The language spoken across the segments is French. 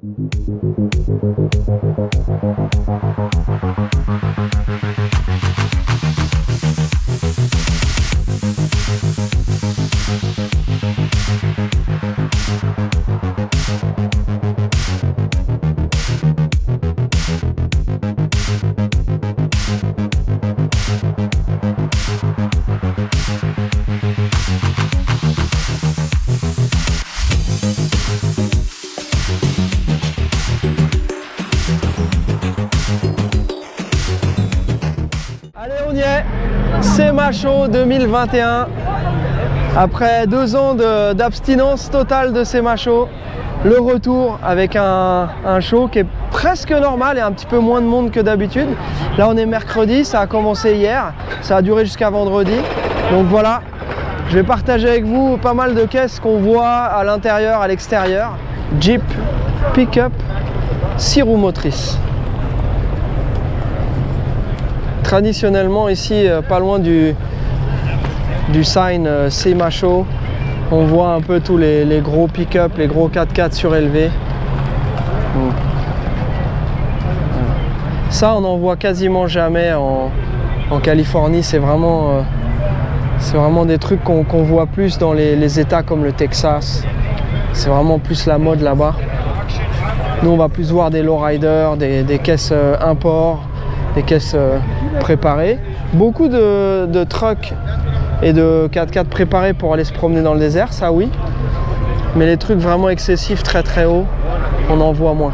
Allez, on y est, SEMA Show 2021. Après 2 ans d'abstinence totale de SEMA Show, le retour avec un show qui est presque normal et un petit peu moins de monde que d'habitude. Là, on est mercredi, ça a commencé hier, ça a duré jusqu'à vendredi. Donc voilà, je vais partager avec vous pas mal de caisses qu'on voit à l'intérieur, à l'extérieur. Jeep, pick-up, 6 roues motrices. Traditionnellement ici, pas loin du sign SEMA Show, on voit un peu tous les gros pick-up, les gros 4x4 surélevés. Ça, on n'en voit quasiment jamais en Californie. C'est vraiment des trucs qu'on voit plus dans les États comme le Texas. C'est vraiment plus la mode là-bas. Nous, on va plus voir des lowriders, des caisses import, des caisses préparées. Beaucoup de trucks et de 4x4 préparés pour aller se promener dans le désert, ça oui. Mais les trucs vraiment excessifs, très très hauts, on en voit moins.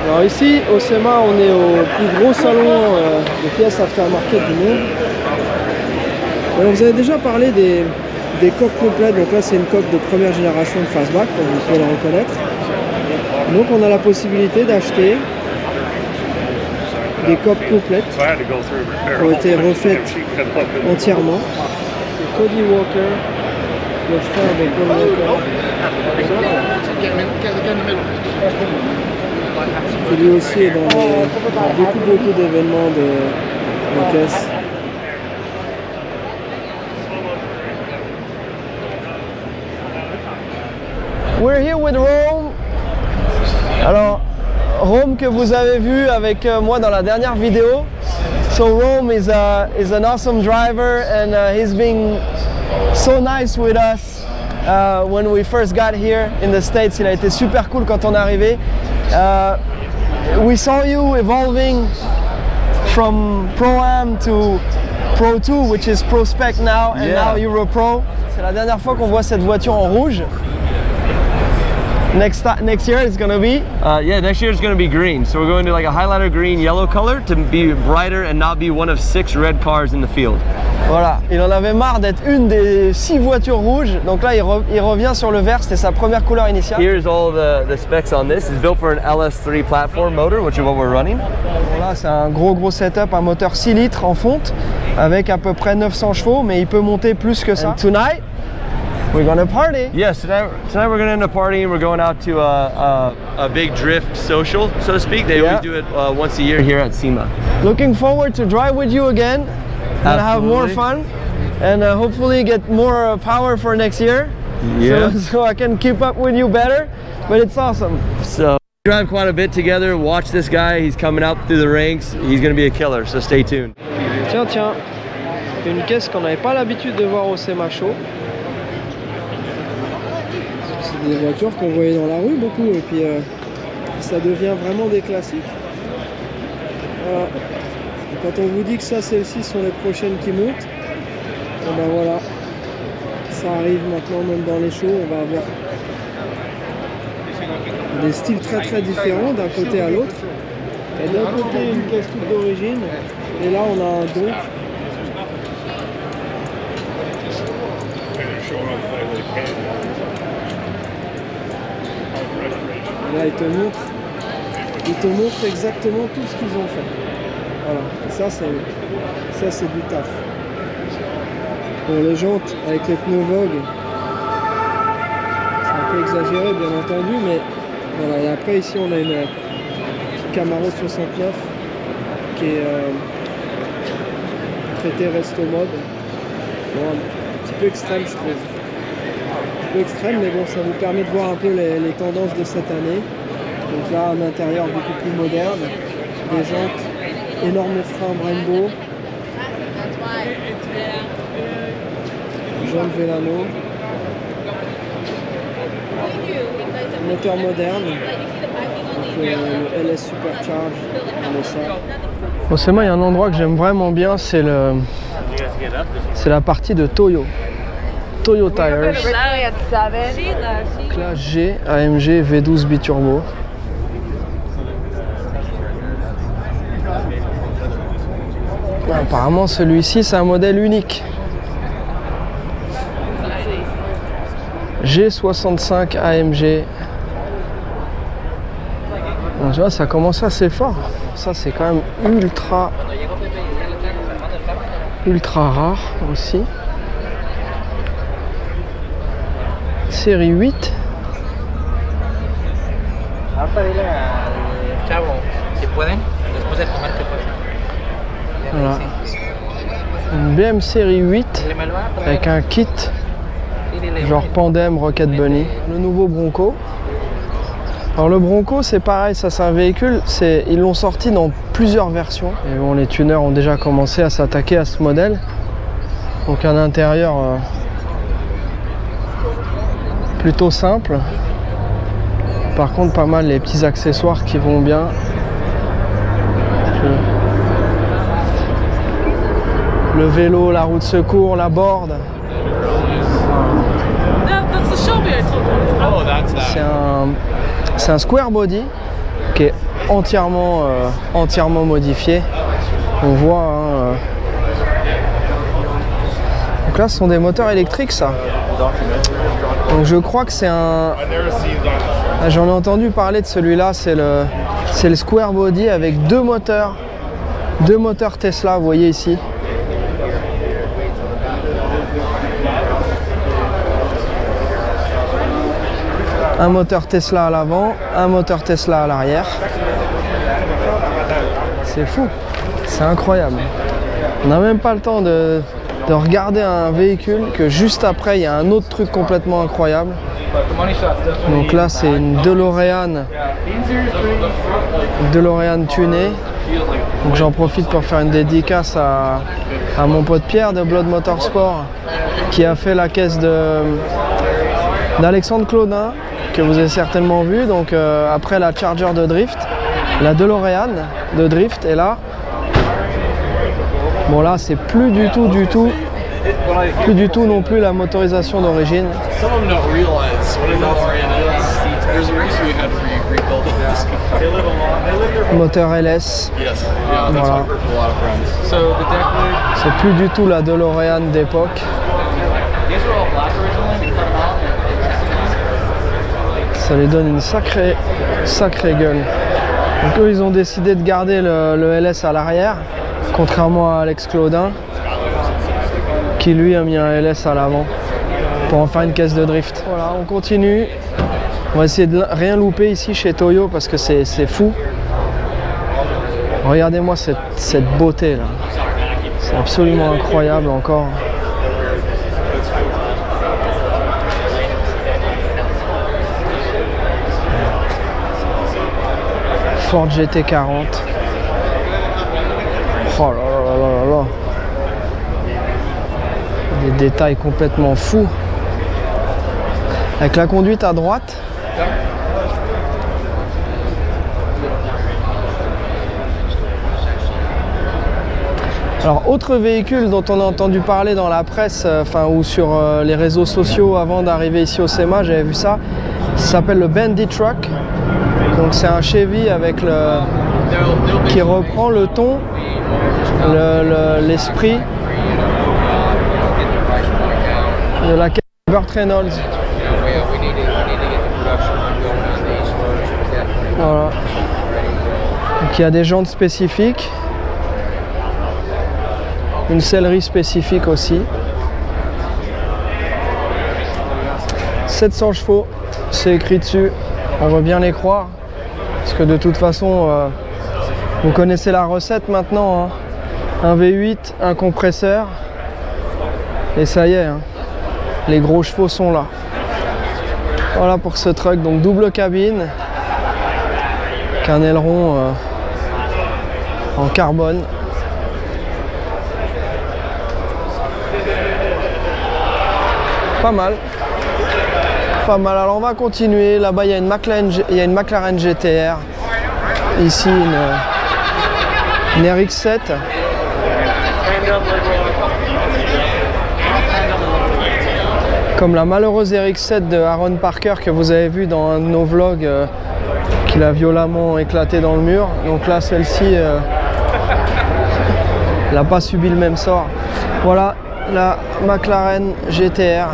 Alors ici, au SEMA, on est au plus gros salon de pièces aftermarket du monde. Alors, vous avez déjà parlé des coques complètes. Donc là, c'est une coque de première génération de Fastback, comme vous pouvez le reconnaître. Donc on a la possibilité d'acheter des coques complètes qui ont été refaites entièrement. C'est Cody Walker, le frère de Paul Walker, qui lui aussi est dans beaucoup d'événements de caisse. We're here with Rome. Alors, Rome que vous avez vu avec moi dans la dernière vidéo. So Rome is an awesome driver and he's been so nice with us when we first got here in the States. Il a été super cool quand on est arrivé. We saw you evolving from Pro-Am to Pro 2, which is Pro Spec now, and now Euro Pro. C'est la dernière fois qu'on voit cette voiture en rouge. Next year it's gonna be? Next year it's gonna be green. So we're going to like a highlighter green yellow color to be brighter and not be one of 6 red cars in the field. Voilà, il en avait marre d'être une des 6 voitures rouges. Donc là, il revient sur le vert, c'était sa première couleur initiale. Here's all the specs on this. It's built for an LS3 platform motor, which is what we're running. Voilà, c'est un gros setup, un moteur 6 litres en fonte avec à peu près 900 chevaux, mais il peut monter plus que ça. And tonight, we're gonna party. Yes, tonight we're gonna end up partying. We're going out to a big drift social, so to speak. They always do it once a year here at SEMA. Looking forward to drive with you again and have more fun and hopefully get more power for next year. Yeah. So I can keep up with you better, but it's awesome. So we drive quite a bit together. Watch this guy. He's coming up through the ranks. He's gonna be a killer, so stay tuned. Tiens, une caisse qu'on n'avait pas l'habitude de voir au SEMA Show. C'est des voitures qu'on voyait dans la rue beaucoup et puis ça devient vraiment des classiques. Voilà. Et quand on vous dit que ça, celles-ci sont les prochaines qui montent, et ben voilà, ça arrive maintenant même dans les shows. On va avoir des styles très différents d'un côté à l'autre. Et d'un côté une caisse toute d'origine et là on a un donk. Là, ils te montrent exactement tout ce qu'ils ont fait. Voilà, ça c'est du taf. Bon, les jantes avec les pneus Vogue, c'est un peu exagéré bien entendu, mais voilà. Et après ici on a une Camaro 69 qui est traité resto mode. Bon, un petit peu extrême je trouve. peu extrême, mais bon, ça vous permet de voir un peu les tendances de cette année. Donc là, un intérieur beaucoup plus moderne, des jantes, énormes freins Brembo, jaune Vélano, moteur moderne, donc le LS Supercharge, on est ça. Au SEMA, il y a un endroit que j'aime vraiment bien, c'est la partie de Toyo. Toyo Tires, classe G, AMG V12 biturbo. Apparemment celui-ci c'est un modèle unique. G65 AMG. Bon, tu vois, ça commence assez fort. Ça c'est quand même ultra rare aussi. Série 8. Voilà. Une BM série 8 avec un kit genre Pandem Rocket Bunny. Le nouveau Bronco. Alors le Bronco c'est pareil, ça c'est un véhicule, ils l'ont sorti dans plusieurs versions. Et bon, les tuners ont déjà commencé à s'attaquer à ce modèle. Donc un intérieur plutôt simple. Par contre pas mal les petits accessoires qui vont bien. Le vélo, la roue de secours, la board. C'est un square body qui est entièrement modifié. On voit. Hein, Donc là, ce sont des moteurs électriques, ça. Donc je crois que c'est un. J'en ai entendu parler de celui-là. C'est le square body avec deux moteurs Tesla. Vous voyez ici. Un moteur Tesla à l'avant, un moteur Tesla à l'arrière. C'est fou, c'est incroyable. On n'a même pas le temps de regarder un véhicule que juste après il y a un autre truc complètement incroyable. Donc là c'est une DeLorean tunée. Donc j'en profite pour faire une dédicace à mon pote Pierre de Blood Motorsport qui a fait la caisse d'Alexandre Claudin, que vous avez certainement vu. Donc après la Charger de drift, la DeLorean de drift, et là, bon là c'est plus du tout non plus la motorisation d'origine. Moteur LS. Voilà. C'est plus du tout la DeLorean d'époque. Ça lui donne une sacrée gueule. Donc eux ils ont décidé de garder le LS à l'arrière, contrairement à Alex Claudin qui lui a mis un LS à l'avant pour en faire une caisse de drift. Voilà, on continue. On va essayer de rien louper ici chez Toyo parce que c'est fou. Regardez-moi cette beauté là. C'est absolument incroyable encore. Ford GT40. Oh là là là là là. Des détails complètement fous. Avec la conduite à droite. Alors, autre véhicule dont on a entendu parler dans la presse, ou sur les réseaux sociaux avant d'arriver ici au SEMA, j'avais vu ça. Ça s'appelle le Bendy Truck. Donc c'est un Chevy avec qui reprend le ton, l'esprit de la caisse de Burt Reynolds. Voilà. Donc il y a des jantes spécifiques, une sellerie spécifique aussi. 700 chevaux, c'est écrit dessus, on va bien les croire. Parce que de toute façon, vous connaissez la recette maintenant, hein. Un V8, un compresseur, et ça y est, hein. Les gros chevaux sont là. Voilà pour ce truck, donc double cabine, avec un aileron en carbone. Pas mal. Pas mal. Alors on va continuer. Là-bas il y a une McLaren GTR. Ici une RX-7. Comme la malheureuse RX-7 de Aaron Parker que vous avez vu dans un de nos vlogs qu'il a violemment éclaté dans le mur. Donc là celle-ci n'a pas subi le même sort. Voilà la McLaren GTR.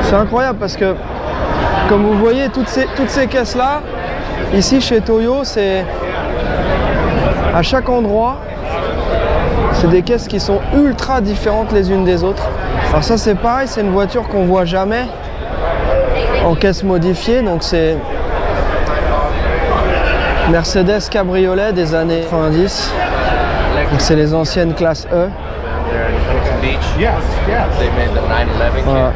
C'est incroyable parce que comme vous voyez toutes ces caisses là ici chez Toyo, c'est à chaque endroit. C'est des caisses qui sont ultra différentes les unes des autres. Alors ça c'est pareil, c'est une voiture qu'on voit jamais en caisse modifiée. Donc c'est Mercedes Cabriolet des années 90. Donc c'est les anciennes classes E. Voilà.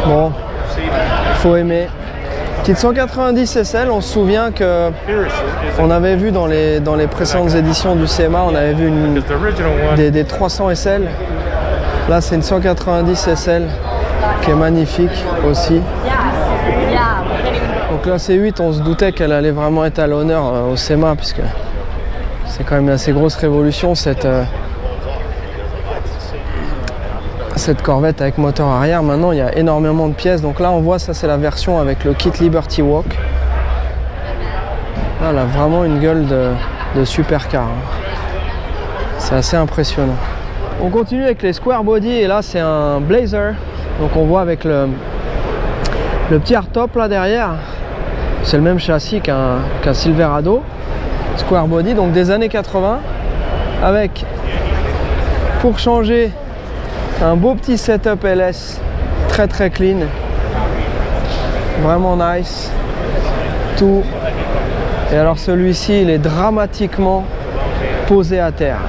Bon, faut aimer. Petite 190 SL, on se souvient que on avait vu dans les précédentes éditions du CMA, on avait vu des 300 SL. Là c'est une 190 SL qui est magnifique aussi. Donc la C8, on se doutait qu'elle allait vraiment être à l'honneur au CMA puisque c'est quand même une assez grosse révolution cette Corvette avec moteur arrière. Maintenant il y a énormément de pièces. Donc là on voit, ça c'est la version avec le kit Liberty Walk. Là, elle a vraiment une gueule de supercar. C'est assez impressionnant. On continue avec les square body et là c'est un Blazer. Donc on voit avec le petit hardtop là derrière. C'est le même châssis qu'un Silverado. Square body, donc des années 80. Avec, pour changer, un beau petit setup LS. Très très clean. Vraiment nice. Tout. Et alors celui-ci, il est dramatiquement posé à terre.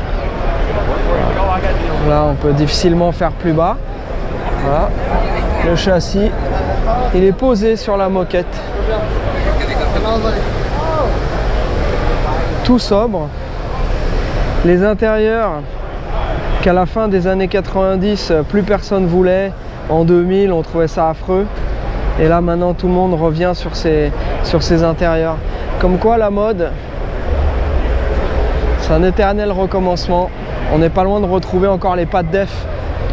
Là, on peut difficilement faire plus bas. Voilà. Le châssis, il est posé sur la moquette. Tout sobre. Les intérieurs qu'à la fin des années 90, plus personne voulait. En 2000, on trouvait ça affreux. Et là, maintenant, tout le monde revient sur ces intérieurs. Comme quoi, la mode, c'est un éternel recommencement. On n'est pas loin de retrouver encore les pattes def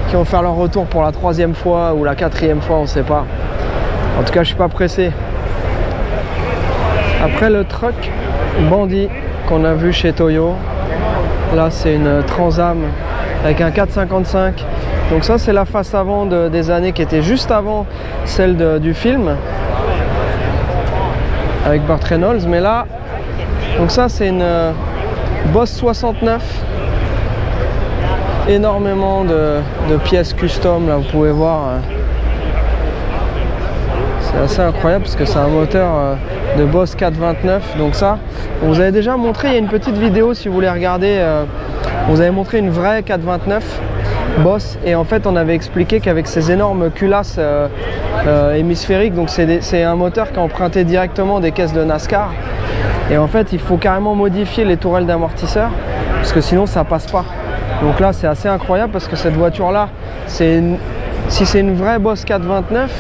qui vont faire leur retour pour la 3e fois ou la 4e fois, on ne sait pas. En tout cas, je suis pas pressé. Après le truck Bandit qu'on a vu chez Toyo, là c'est une Trans Am avec un 455. Donc ça c'est la face avant des années qui était juste avant celle du film avec Burt Reynolds. Mais là, donc ça c'est une Boss 69. Énormément de pièces custom, là vous pouvez voir. C'est assez incroyable parce que c'est un moteur de Boss 429. Donc ça, on vous avait déjà montré, il y a une petite vidéo si vous voulez regarder. On vous avait montré une vraie 429 Boss et en fait on avait expliqué qu'avec ces énormes culasses hémisphériques, donc c'est un moteur qui est emprunté directement des caisses de NASCAR. Et en fait il faut carrément modifier les tourelles d'amortisseur parce que sinon ça passe pas. Donc là c'est assez incroyable parce que cette voiture là, si c'est une vraie Boss 429,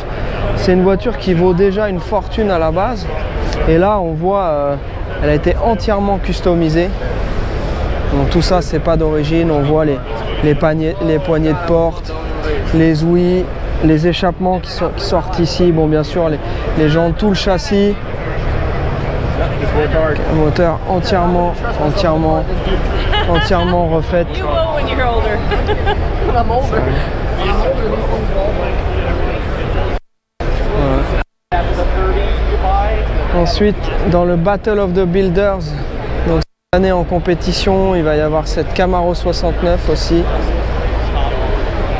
c'est une voiture qui vaut déjà une fortune à la base. Et là on voit, elle a été entièrement customisée. Donc tout ça c'est pas d'origine, on voit les poignées de porte, les ouïes, les échappements qui sortent ici. Bon bien sûr les jantes, tout le châssis. Moteur entièrement refait. Ensuite, dans le Battle of the Builders, donc cette année en compétition, il va y avoir cette Camaro 69 aussi.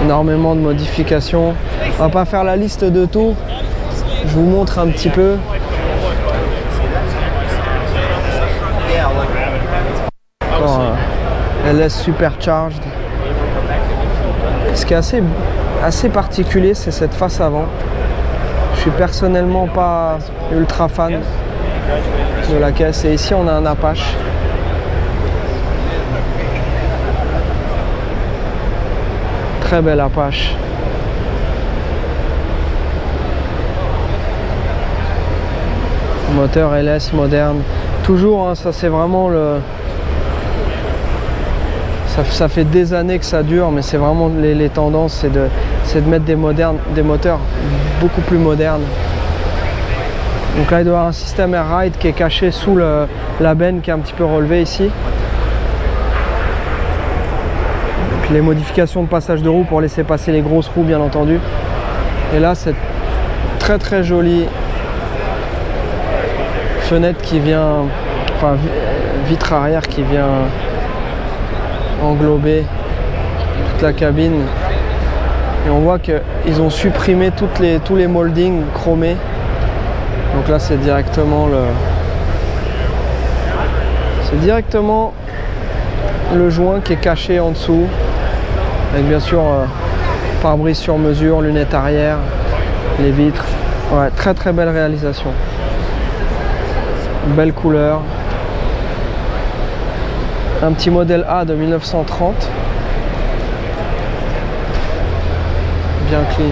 Énormément de modifications. On va pas faire la liste de tout. Je vous montre un petit peu. encore LS Supercharged. Ce qui est assez particulier, c'est cette face avant. Je suis personnellement pas ultra fan de la caisse. Et ici on a un Apache. Très bel Apache. Moteur LS moderne. Toujours, hein, ça c'est vraiment le... Ça fait des années que ça dure, mais c'est vraiment les tendances, c'est de mettre des moteurs beaucoup plus modernes. Donc là il doit y avoir un système Air Ride qui est caché sous la benne qui est un petit peu relevée ici. Donc les modifications de passage de roue pour laisser passer les grosses roues bien entendu. Et là cette très très jolie fenêtre qui vient, enfin vitre arrière qui vient englober toute la cabine. Et on voit qu'ils ont supprimé tous les moldings chromés. Donc là c'est directement le joint qui est caché en dessous, avec bien sûr pare-brise sur mesure, lunettes arrière, les vitres. Ouais, très très belle réalisation. Belle couleur. Un petit modèle A de 1930. Bien clean.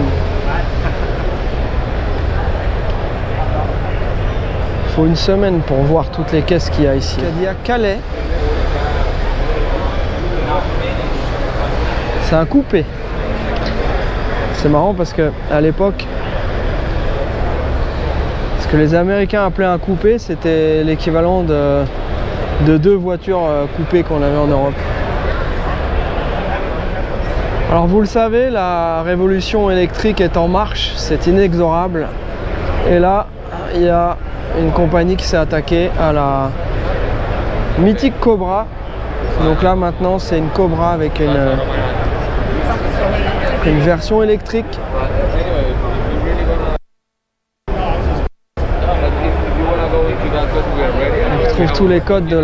Il faut une semaine pour voir toutes les caisses qu'il y a ici. Cadillac Calais. C'est un coupé. C'est marrant parce que à l'époque, ce que les Américains appelaient un coupé, c'était l'équivalent de 2 voitures coupées qu'on avait en Europe. Alors vous le savez, la révolution électrique est en marche, c'est inexorable. Et là, il y a une compagnie qui s'est attaquée à la mythique Cobra. Donc là maintenant c'est une Cobra avec une version électrique. On retrouve tous les codes de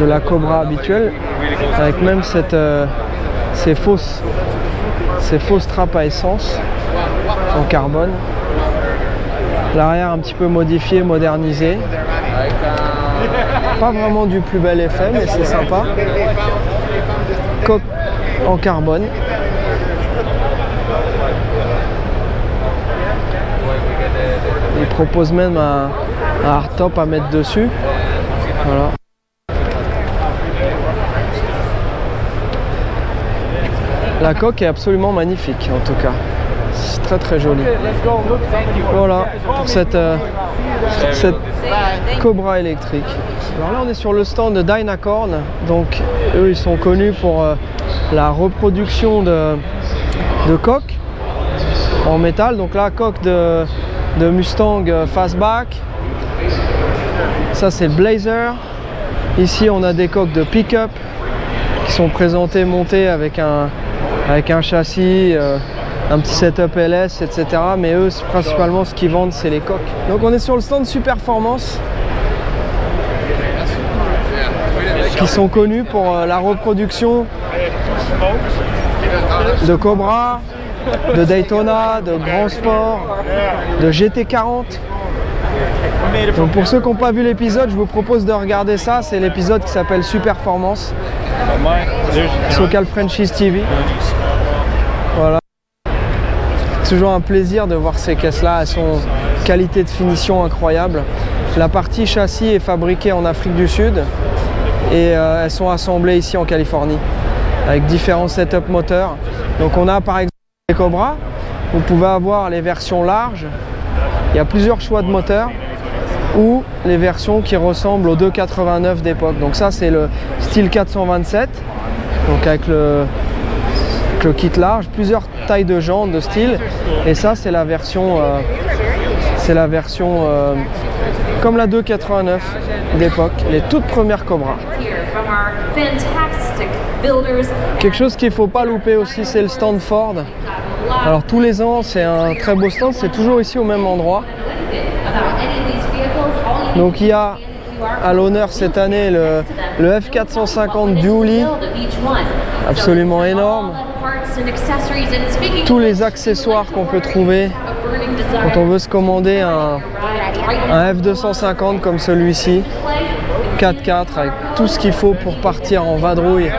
la Cobra habituelle, avec même ces fausses trappes à essence en carbone. L'arrière un petit peu modifié, modernisé. Pas vraiment du plus bel effet, mais c'est sympa. Coque en carbone. Il propose même un hardtop à mettre dessus. Voilà. La coque est absolument magnifique en tout cas. C'est très très joli. Voilà pour cette Cobra électrique. Alors là on est sur le stand de Dynacorn. Donc eux ils sont connus pour la reproduction de coques en métal. Donc là coque de Mustang Fastback. Ça c'est le Blazer. Ici on a des coques de pick-up qui sont présentées montées avec un châssis, un petit setup LS, etc. Mais eux principalement ce qu'ils vendent c'est les coques. Donc on est sur le stand Superformance, qui sont connus pour la reproduction de Cobra, de Daytona, de Grand Sport, de GT40. Donc pour ceux qui n'ont pas vu l'épisode, je vous propose de regarder ça. C'est l'épisode qui s'appelle Superformance sur Cal Franchise TV. Voilà. C'est toujours un plaisir de voir ces caisses-là. Elles sont qualité de finition incroyable. La partie châssis est fabriquée en Afrique du Sud et elles sont assemblées ici en Californie avec différents setups moteurs. Donc on a par exemple les Cobra. Vous pouvez avoir les versions larges. Il y a plusieurs choix de moteurs, ou les versions qui ressemblent aux 289 d'époque. Donc ça c'est le style 427, donc avec le kit large, plusieurs tailles de jantes de style, et ça c'est la version comme la 289 d'époque, les toutes premières Cobra. Quelque chose qu'il ne faut pas louper aussi, c'est le stand Ford. Alors tous les ans c'est un très beau stand, c'est toujours ici au même endroit. Donc il y a à l'honneur cette année le F450 Dually, absolument énorme. Tous les accessoires qu'on peut trouver quand on veut se commander un F250 comme celui-ci, 4x4 avec tout ce qu'il faut pour partir en vadrouille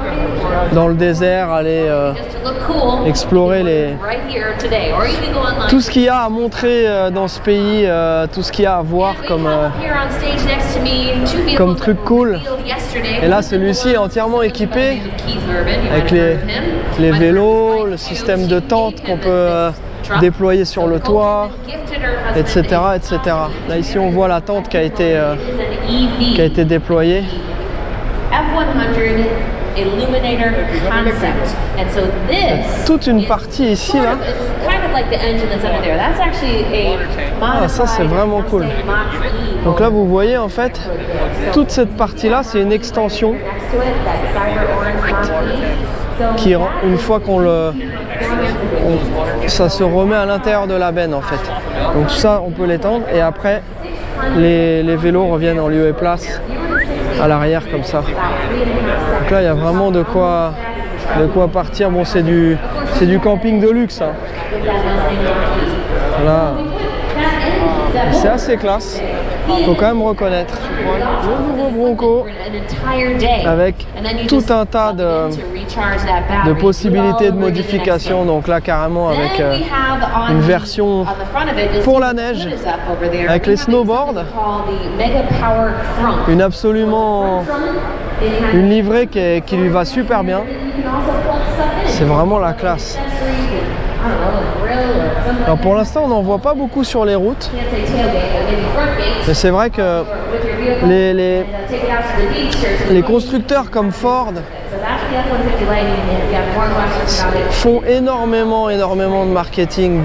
dans le désert, aller explorer tout ce qu'il y a à montrer dans ce pays, tout ce qu'il y a à voir comme truc cool. Et là, celui-ci est entièrement équipé avec les vélos, le système de tente qu'on peut déployer sur le toit, etc., etc. Là, ici, on voit la tente qui a été déployée. Illuminator concept, and so this toute une partie ici là. Kind of like the engine that's under there. That's actually a ça c'est vraiment cool. Donc là vous voyez en fait toute cette partie là c'est une extension qui une fois ça se remet à l'intérieur de la benne en fait. Donc ça on peut l'étendre et après les vélos reviennent en lieu et place à l'arrière comme ça. Donc là il y a vraiment de quoi partir. Bon c'est du camping de luxe hein. Voilà. C'est assez classe, faut quand même reconnaître. Le nouveau Bronco avec tout un tas de possibilités de modification. Donc là carrément avec une version pour la neige avec les snowboards, une livrée qui lui va super bien. C'est vraiment la classe. Alors pour l'instant on n'en voit pas beaucoup sur les routes, mais c'est vrai que les constructeurs comme Ford font énormément de marketing,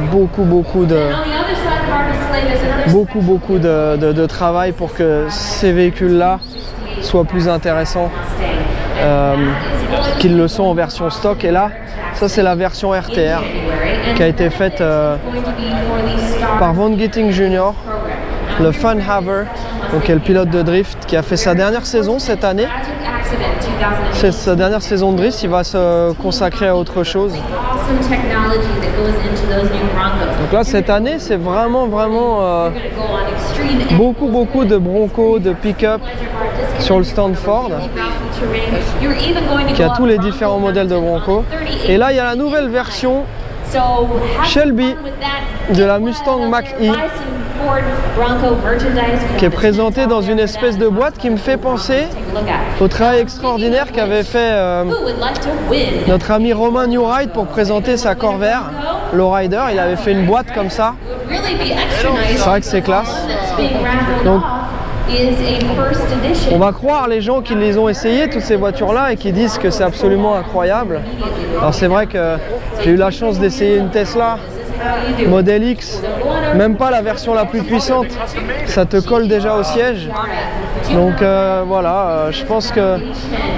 beaucoup de travail pour que ces véhicules là soient plus intéressants qu'ils le sont en version stock. Et là ça c'est la version RTR qui a été faite par Vaughn Gitting Jr., le Fun Haver, donc qui est le pilote de drift qui a fait sa dernière saison cette année. C'est sa dernière saison de drift, il va se consacrer à autre chose. Donc là cette année c'est vraiment beaucoup de Bronco, de pick-up sur le stand Ford, qui a tous les différents modèles de Bronco. Et là il y a la nouvelle version Shelby de la Mustang Mach-E qui est présentée dans une espèce de boîte qui me fait penser au travail extraordinaire qu'avait fait notre ami Romain Newride pour présenter sa Corvair Lowrider. Il avait fait une boîte comme ça. C'est vrai que c'est classe. Donc on va croire les gens qui les ont essayées, toutes ces voitures-là, et qui disent que c'est absolument incroyable. Alors c'est vrai que j'ai eu la chance d'essayer une Tesla Model X, même pas la version la plus puissante, ça te colle déjà au siège. Donc voilà, je pense que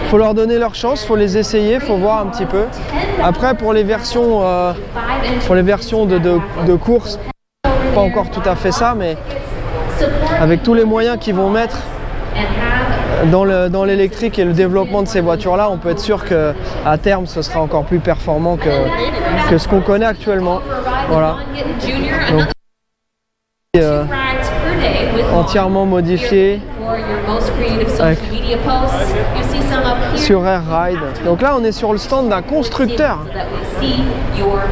faut leur donner leur chance, faut les essayer, faut voir un petit peu. Après pour les versions de course, pas encore tout à fait ça, mais avec tous les moyens qu'ils vont mettre dans l'électrique et le développement de ces voitures-là, on peut être sûr qu'à terme, ce sera encore plus performant que ce qu'on connaît actuellement. Voilà. Donc, entièrement modifié sur Air Ride. Donc là, on est sur le stand d'un constructeur.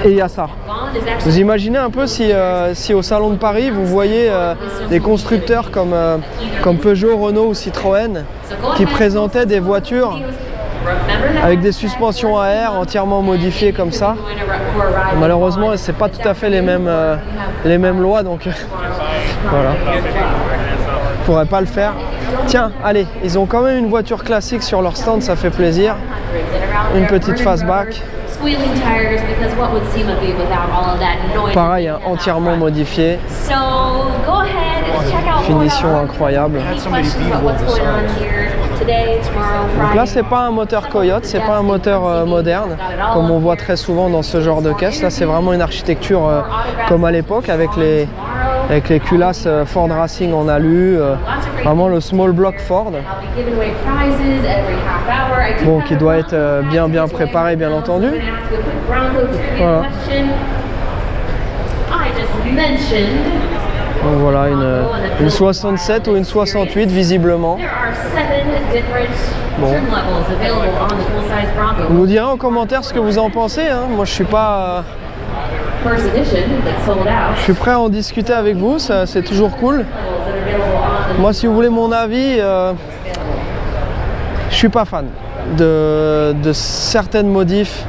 Et il y a ça. Vous imaginez un peu si au Salon de Paris, vous voyez des constructeurs comme Peugeot, Renault ou Citroën qui présentaient des voitures avec des suspensions à air entièrement modifiées comme ça. Malheureusement, c'est pas tout à fait les mêmes lois, donc voilà. Je pourrais pas le faire. Tiens, allez, ils ont quand même une voiture classique sur leur stand, ça fait plaisir. Une petite fastback. Pareil, hein, entièrement modifié. Finition incroyable. Donc là c'est pas un moteur Coyote, c'est pas un moteur moderne comme on voit très souvent dans ce genre de caisse. Là c'est vraiment une architecture comme à l'époque avec avec les culasses Ford Racing en alu, vraiment le small block Ford. Bon, qui doit être bien préparé, bien entendu. Voilà. Donc voilà, une 67 ou une 68 visiblement. Bon. Vous nous direz en commentaire ce que vous en pensez, hein. Moi je suis pas... je suis prêt à en discuter avec vous, c'est toujours cool. Moi si vous voulez mon avis, je suis pas fan de certaines modifs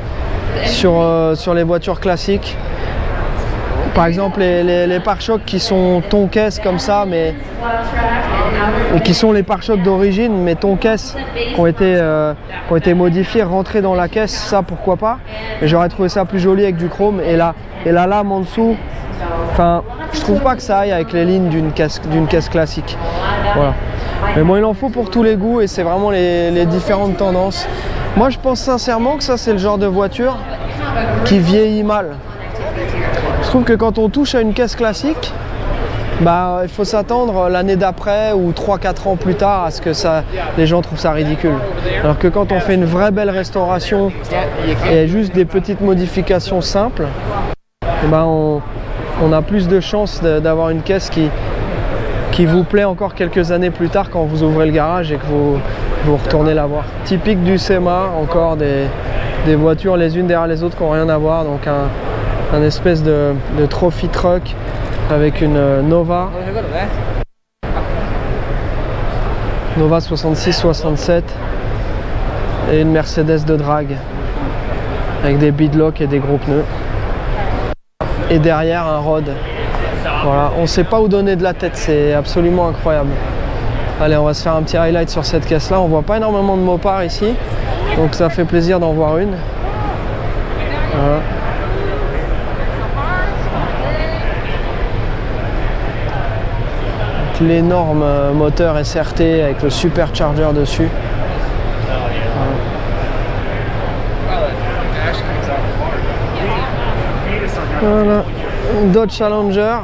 sur les voitures classiques. Par exemple les pare-chocs qui sont ton-caisse comme ça, mais et qui sont les pare-chocs d'origine, mais ton-caisse qui ont été modifiés, rentrés dans la caisse, ça pourquoi pas. Mais j'aurais trouvé ça plus joli avec du chrome. Et la lame en dessous, enfin, je trouve pas que ça aille avec les lignes d'une caisse classique. Voilà. Mais bon, il en faut pour tous les goûts et c'est vraiment les différentes tendances. Moi, je pense sincèrement que ça, c'est le genre de voiture qui vieillit mal. Je trouve que quand on touche à une caisse classique, bah, il faut s'attendre l'année d'après ou 3-4 ans plus tard à ce que les gens trouvent ça ridicule. Alors que quand on fait une vraie belle restauration et juste des petites modifications simples, bah, on a plus de chances d'avoir une caisse qui vous plaît encore quelques années plus tard quand vous ouvrez le garage et que vous retournez la voir. Typique du SEMA, encore des voitures les unes derrière les autres qui n'ont rien à voir. Donc un espèce de trophy truck avec une Nova 66-67 et une Mercedes de drague avec des beadlocks et des gros pneus. Et derrière un rod. Voilà, on ne sait pas où donner de la tête, c'est absolument incroyable. Allez, on va se faire un petit highlight sur cette caisse là. On voit pas énormément de Mopar ici, donc ça fait plaisir d'en voir une. Voilà. L'énorme moteur SRT avec le supercharger dessus. Voilà, Dodge Challenger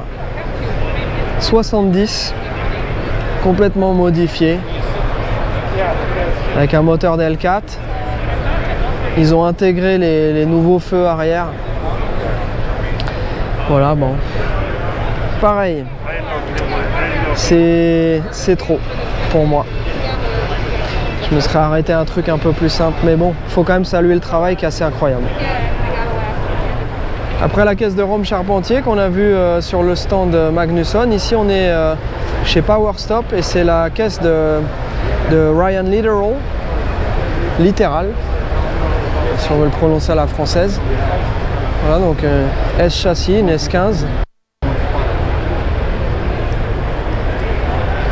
70, complètement modifié, avec un moteur d'L4. Ils ont intégré les nouveaux feux arrière. Voilà, bon. Pareil. C'est trop pour moi. Je me serais arrêté à un truc un peu plus simple, mais bon, faut quand même saluer le travail qui est assez incroyable. Après la caisse de Rome Charpentier qu'on a vu sur le stand Magnusson, ici on est chez Power Stop et c'est la caisse de Ryan Litteral, si on veut le prononcer à la française. Voilà, donc S châssis, une S15.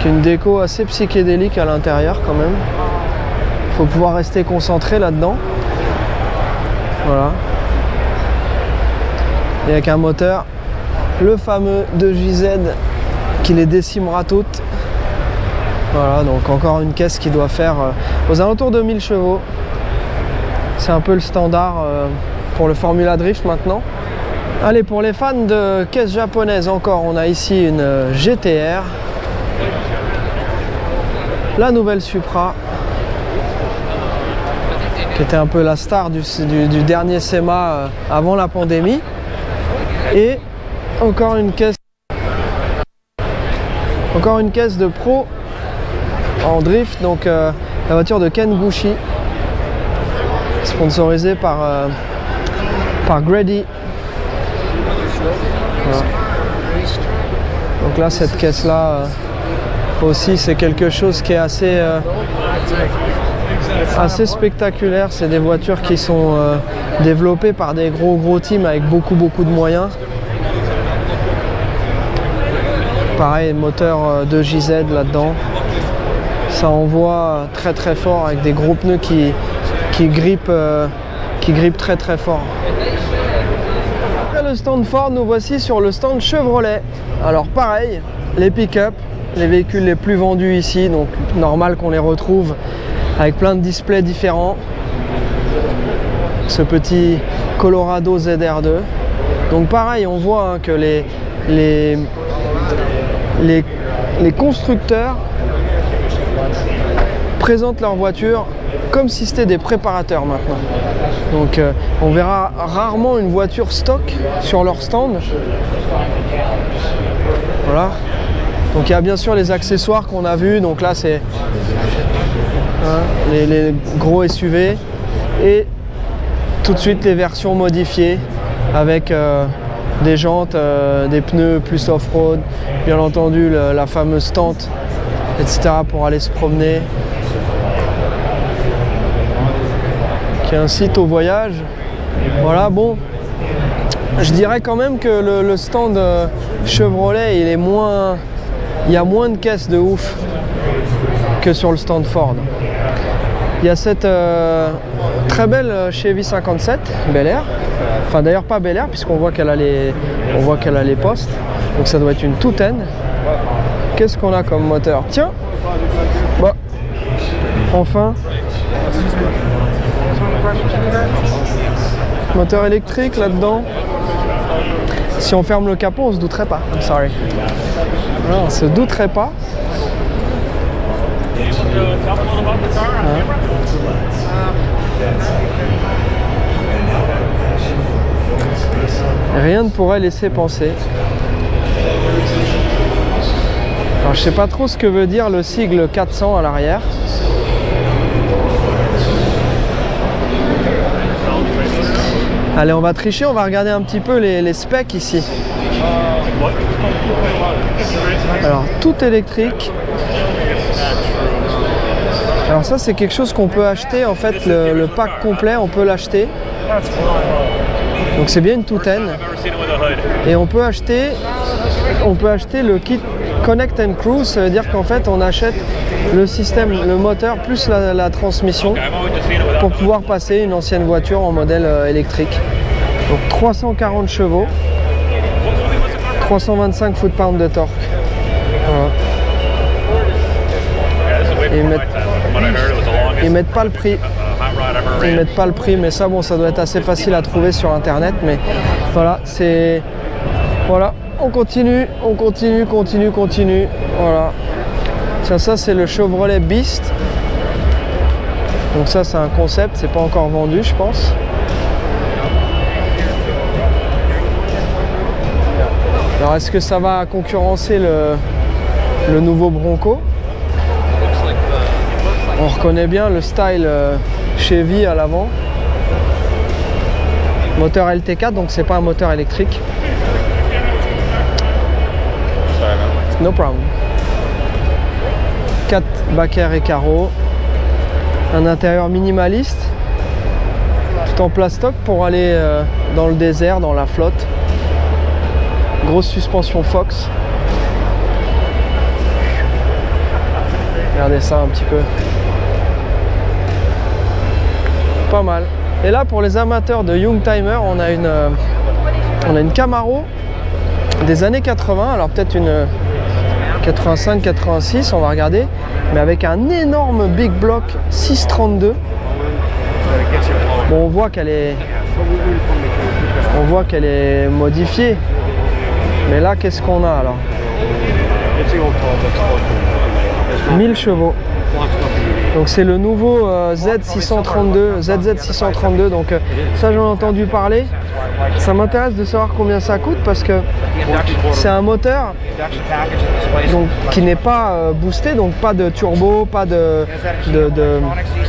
Une déco assez psychédélique à l'intérieur quand même. Il faut pouvoir rester concentré là-dedans. Voilà. Et avec un moteur, le fameux 2JZ qui les décimera toutes. Voilà, donc encore une caisse qui doit faire aux alentours de 1000 chevaux. C'est un peu le standard pour le Formula Drift maintenant. Allez, pour les fans de caisses japonaises encore, on a ici une GTR. La nouvelle Supra, qui était un peu la star du dernier SEMA avant la pandémie. Et encore une caisse de pro en drift, donc la voiture de Ken Gushi, sponsorisée par Grady. Voilà. Donc là, cette caisse-là aussi, c'est quelque chose qui est assez spectaculaire. C'est des voitures qui sont développées par des gros teams avec beaucoup de moyens. Pareil, moteur 2JZ là-dedans. Ça envoie très fort avec des gros pneus qui grippent très fort. Après le stand Ford, nous voici sur le stand Chevrolet. Alors pareil, les pick-up, les véhicules les plus vendus ici, donc normal qu'on les retrouve avec plein de displays différents. Ce petit Colorado ZR2. Donc pareil, on voit que les constructeurs présentent leur voiture comme si c'était des préparateurs maintenant. Donc on verra rarement une voiture stock sur leur stand. Voilà. Donc il y a bien sûr les accessoires qu'on a vus. Donc là c'est les gros SUV et tout de suite les versions modifiées avec des jantes, des pneus plus off-road, bien entendu la fameuse tente, etc. pour aller se promener, qui incite au voyage. Voilà, bon, je dirais quand même que le stand Chevrolet, il y a moins de caisses de ouf que sur le stand Ford. Il y a cette très belle Chevy 57 Bel Air, enfin d'ailleurs pas Bel Air puisqu'on voit qu'elle a les postes, donc ça doit être une Toutan. Qu'est-ce qu'on a comme moteur? Tiens, bah, enfin, moteur électrique là-dedans. Si on ferme le capot, on se douterait pas. I'm sorry. Non, on se douterait pas. Rien ne pourrait laisser penser. Alors je sais pas trop ce que veut dire le sigle 400 à l'arrière. Allez, on va tricher, on va regarder un petit peu les specs ici. Alors tout électrique. Alors ça c'est quelque chose qu'on peut acheter en fait, le pack complet on peut l'acheter. Donc c'est bien une Toutan. Et on peut acheter le kit Connect and Cruise, ça veut dire qu'en fait on achète le système, le moteur plus la transmission pour pouvoir passer une ancienne voiture en modèle électrique. Donc 340 chevaux, 325 foot-pounds de torque. Voilà. Ils mettent pas le prix. Ils mettent pas le prix, mais ça bon, ça doit être assez facile à trouver sur internet. Mais voilà, c'est voilà, on continue. Voilà. Tiens, ça c'est le Chevrolet Beast. Donc ça c'est un concept, c'est pas encore vendu, je pense. Alors est-ce que ça va concurrencer le nouveau Bronco? On reconnaît bien le style Chevy à l'avant. Moteur LT4, donc c'est pas un moteur électrique. No problem. 4 baquets et carreaux. Un intérieur minimaliste. Tout en plastoc pour aller dans le désert, dans la flotte. Grosse suspension Fox. Regardez ça un petit peu. Pas mal. Et là pour les amateurs de Youngtimer, on a une Camaro des années 80, alors peut-être une 85-86, on va regarder, mais avec un énorme big block 632. Bon, on voit qu'elle est modifiée, mais là qu'est-ce qu'on a alors? 1000 chevaux. Donc c'est le nouveau ZZ632, donc ça j'en ai entendu parler. Ça m'intéresse de savoir combien ça coûte parce que c'est un moteur donc, qui n'est pas boosté, donc pas de turbo, pas de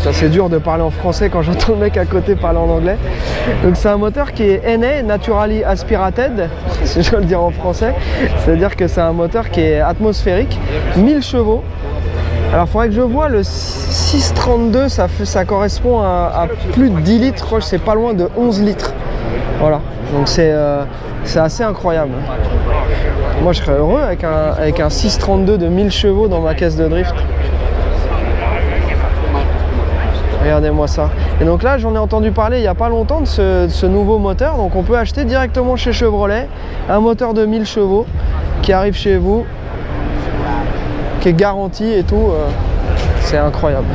ça c'est dur de parler en français quand j'entends le mec à côté parler en anglais. Donc c'est un moteur qui est NA, Naturally Aspirated, si je dois le dire en français, c'est-à-dire que c'est un moteur qui est atmosphérique, 1000 chevaux. Alors il faudrait que je vois le 632, ça correspond à plus de 10 litres, je crois que c'est pas loin de 11 litres. Voilà, donc c'est assez incroyable. Moi je serais heureux avec un 632 de 1000 chevaux dans ma caisse de drift. Regardez-moi ça. Et donc là j'en ai entendu parler il n'y a pas longtemps de ce nouveau moteur. Donc on peut acheter directement chez Chevrolet un moteur de 1000 chevaux qui arrive chez vous, qui est garanti et tout. C'est incroyable.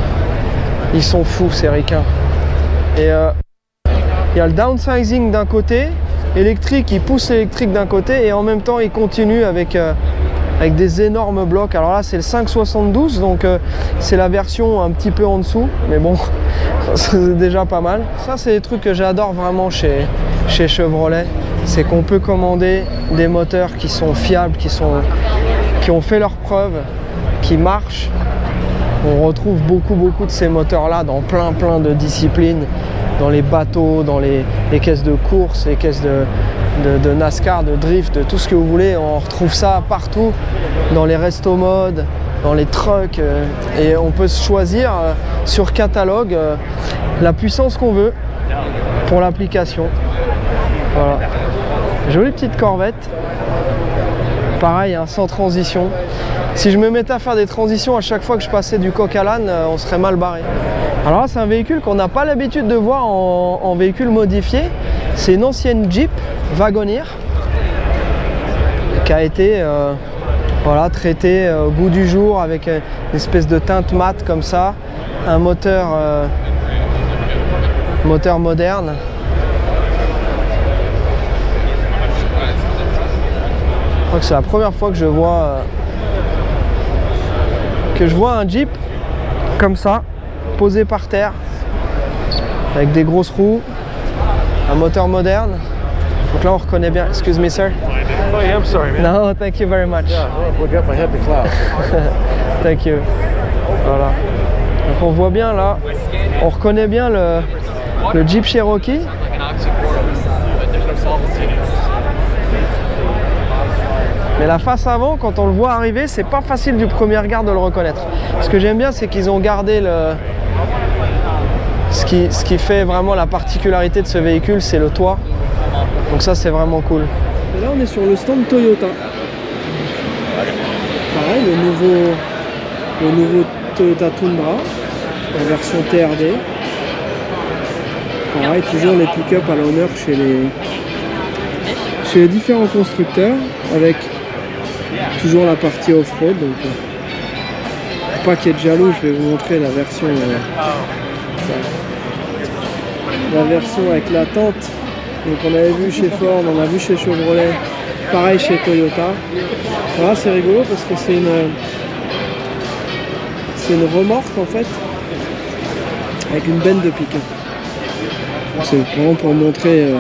Ils sont fous ces ricains. Et il y a le downsizing d'un côté, électrique, il pousse l'électrique d'un côté et en même temps il continue avec avec des énormes blocs. Alors là c'est le 572, donc c'est la version un petit peu en dessous, mais bon, c'est déjà pas mal. Ça c'est des trucs que j'adore vraiment chez Chevrolet, c'est qu'on peut commander des moteurs qui sont fiables, qui ont fait leurs preuves, qui marchent. On retrouve beaucoup de ces moteurs là dans plein de disciplines, dans les bateaux, dans les caisses de course, les caisses de NASCAR, de drift, de tout ce que vous voulez. On retrouve ça partout, dans les resto modes, dans les trucks, et on peut choisir sur catalogue la puissance qu'on veut pour l'application. Voilà. Jolie petite Corvette, pareil, hein, sans transition. Si je me mettais à faire des transitions à chaque fois que je passais du coq à l'âne, on serait mal barré. Alors là, c'est un véhicule qu'on n'a pas l'habitude de voir en véhicule modifié. C'est une ancienne Jeep Wagoneer qui a été voilà, traitée au goût du jour avec une espèce de teinte mate comme ça, un moteur moderne. Je crois que c'est la première fois que je vois un Jeep comme ça, posé par terre, avec des grosses roues, un moteur moderne. Donc là on reconnaît bien. Excuse me sir. Oh, yeah, I'm sorry, man. No, thank you very much. Yeah, look up my head to cloud. Thank you. Voilà. Donc on voit bien là, on reconnaît bien le Jeep Cherokee. Mais la face avant, quand on le voit arriver, c'est pas facile du premier regard de le reconnaître. Ce que j'aime bien, c'est qu'ils ont gardé ce qui fait vraiment la particularité de ce véhicule, c'est le toit. Donc ça, c'est vraiment cool. Et là, on est sur le stand Toyota. Pareil, le nouveau Toyota Tundra en version TRD. Pareil, toujours les pick-up à l'honneur chez les différents constructeurs, avec toujours la partie off-road. Donc, pour pas qu'il y ait de jaloux, je vais vous montrer la version avec la tente. Donc on avait vu chez Ford, on a vu chez Chevrolet, pareil chez Toyota. Voilà, c'est rigolo parce que c'est une remorque en fait, avec une benne de pick-up. C'est vraiment pour montrer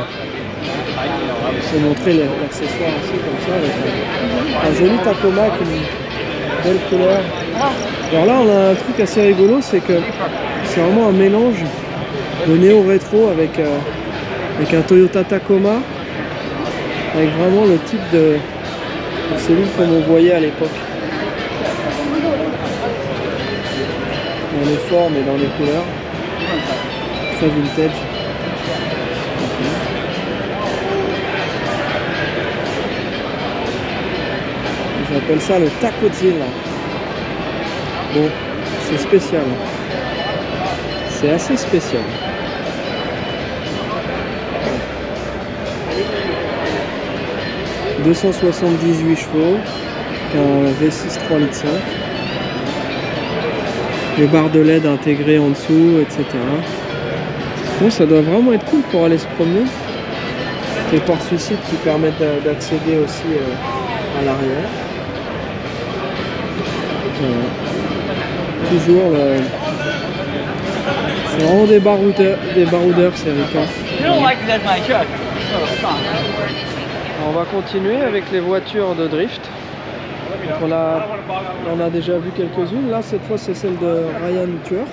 l'accessoire aussi comme ça, avec un joli Tacoma avec une belle couleur. Alors là on a un truc assez rigolo, c'est que c'est vraiment un mélange de néo-rétro avec un Toyota Tacoma, avec vraiment le type de cellule comme on voyait à l'époque. Dans les formes et dans les couleurs. Très vintage. J'appelle ça le Takozilla. Bon, c'est spécial. C'est assez spécial. « 278 chevaux, un V6 3,5 litres. Les barres de LED intégrées en dessous, etc. Bon, ça doit vraiment être cool pour aller se promener. Les portes suicides qui permettent d'accéder aussi à l'arrière. Voilà. Toujours le... C'est vraiment des baroudeurs, c'est Ricard. On va continuer avec les voitures de drift. Donc on a déjà vu quelques-unes. Là, cette fois, c'est celle de Ryan Tuerk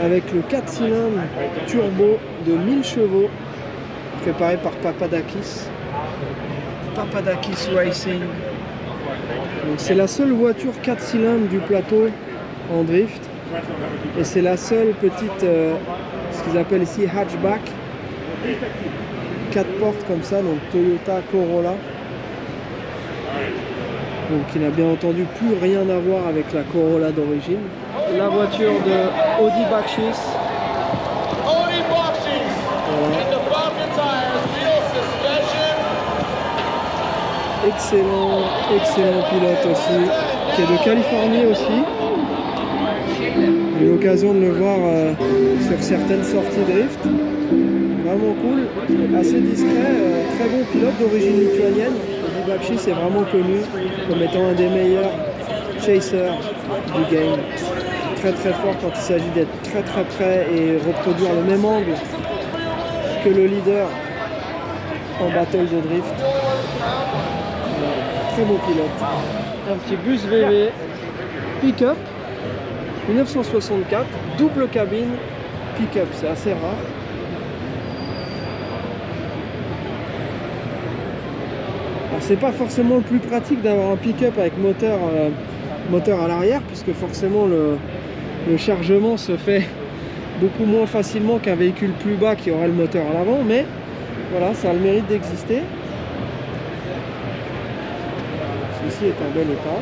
avec le 4 cylindres turbo de 1000 chevaux préparé par Papadakis Racing. Donc c'est la seule voiture 4 cylindres du plateau en drift et c'est la seule petite, ce qu'ils appellent ici hatchback, 4 portes comme ça, donc Toyota Corolla, donc qui n'a bien entendu plus rien à voir avec la Corolla d'origine. La voiture de Audi Bakshis. Excellent pilote aussi, qui est de Californie aussi. J'ai eu l'occasion de le voir sur certaines sorties drift. Vraiment cool, assez discret, très bon pilote d'origine lituanienne, Baptiste est vraiment connu comme étant un des meilleurs chasers du game. Très très fort quand il s'agit d'être très très près et reproduire le même angle que le leader en battle de drift. Très bon pilote. Un petit bus VW pick-up 1964, double cabine pick-up, c'est assez rare. Alors c'est pas forcément le plus pratique d'avoir un pick-up avec moteur à l'arrière, puisque forcément le chargement se fait beaucoup moins facilement qu'un véhicule plus bas qui aurait le moteur à l'avant, mais voilà, ça a le mérite d'exister. Ceci est en bel état.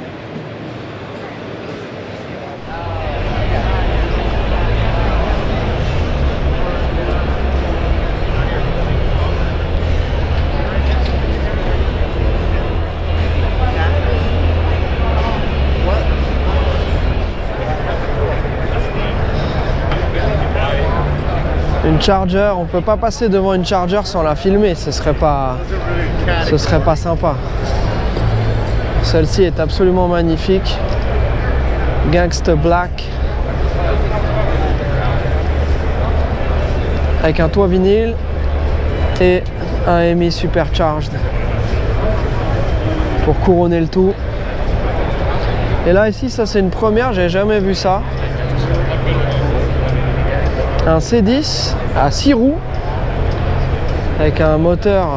Une Charger, on peut pas passer devant une Charger sans la filmer, ce serait pas sympa. Celle-ci est absolument magnifique. Gangsta Black. Avec un toit vinyle et un MI supercharged pour couronner le tout. Et là ici, ça c'est une première, j'ai jamais vu ça. Un C10 à 6 roues avec un moteur,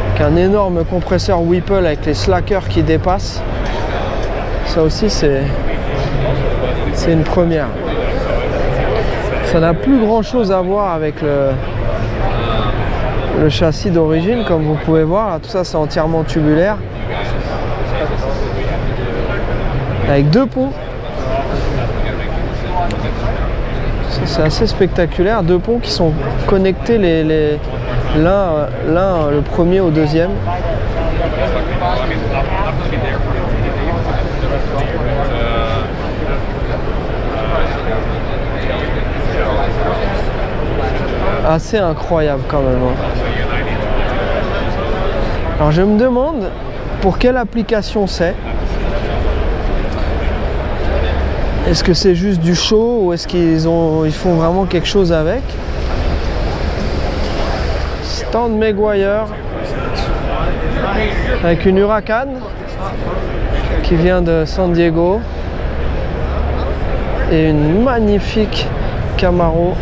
avec un énorme compresseur Whipple avec les slackers qui dépassent. Ça aussi c'est une première. Ça n'a plus grand chose à voir avec le châssis d'origine, comme vous pouvez voir. Là, tout ça c'est entièrement tubulaire avec 2 ponts. C'est assez spectaculaire, 2 ponts qui sont connectés l'un le premier au deuxième. Assez incroyable quand même. Alors je me demande pour quelle application c'est. Est-ce que c'est juste du show ou est-ce qu'ils font vraiment quelque chose avec? Stan Maguire avec une Huracan qui vient de San Diego et une magnifique Camaro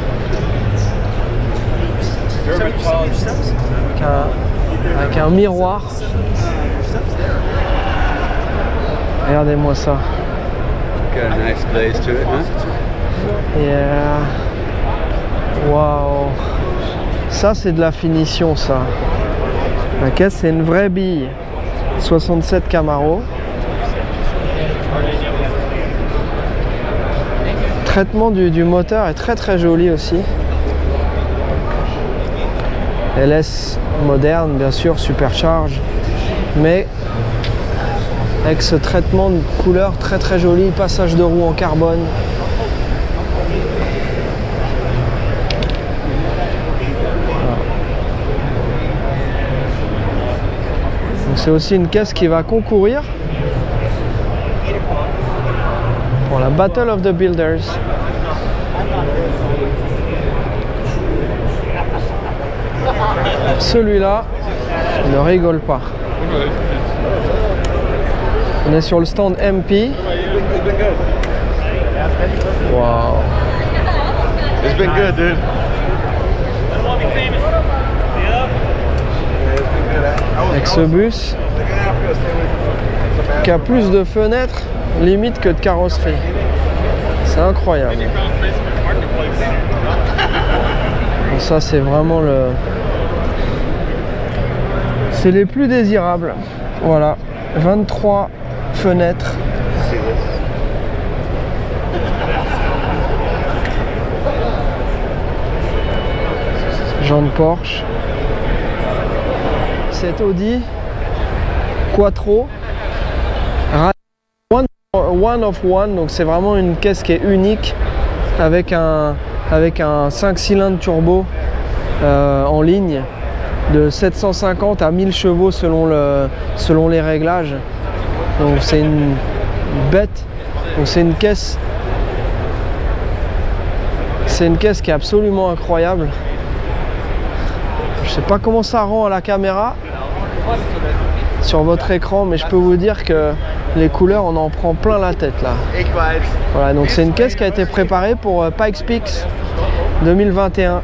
avec un miroir. Regardez-moi ça. Got a nice glaze to it, huh? Yeah. Waouh. Ça c'est de la finition ça. La caisse c'est une vraie bille. 67 Camaro. Traitement du moteur est très très joli aussi. LS moderne bien sûr, supercharge. Mais avec ce traitement de couleur très très joli, passage de roue en carbone. C'est aussi une caisse qui va concourir pour la Battle of the Builders. Celui-là ne rigole pas. On est sur le stand MP. Wow. It's been good, dude. Avec ce bus qui a plus de fenêtres limite que de carrosserie. C'est incroyable. Donc ça c'est vraiment c'est les plus désirables. Voilà, 23 fenêtres. Jantes Porsche. Cette Audi Quattro one of one, donc c'est vraiment une caisse qui est unique avec un 5 cylindres turbo en ligne de 750 à 1000 chevaux selon les réglages. Donc c'est une bête. Donc c'est une caisse. C'est une caisse qui est absolument incroyable. Je sais pas comment ça rend à la caméra sur votre écran, mais je peux vous dire que les couleurs, on en prend plein la tête là. Voilà, donc c'est une caisse qui a été préparée pour Pikes Peak 2021.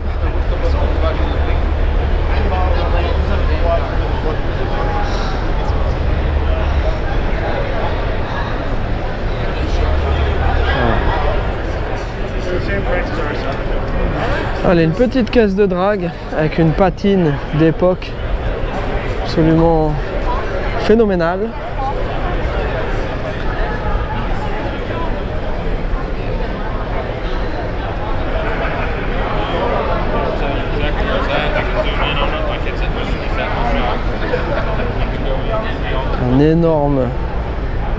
Allez, une petite caisse de drague avec une patine d'époque absolument phénoménale. Un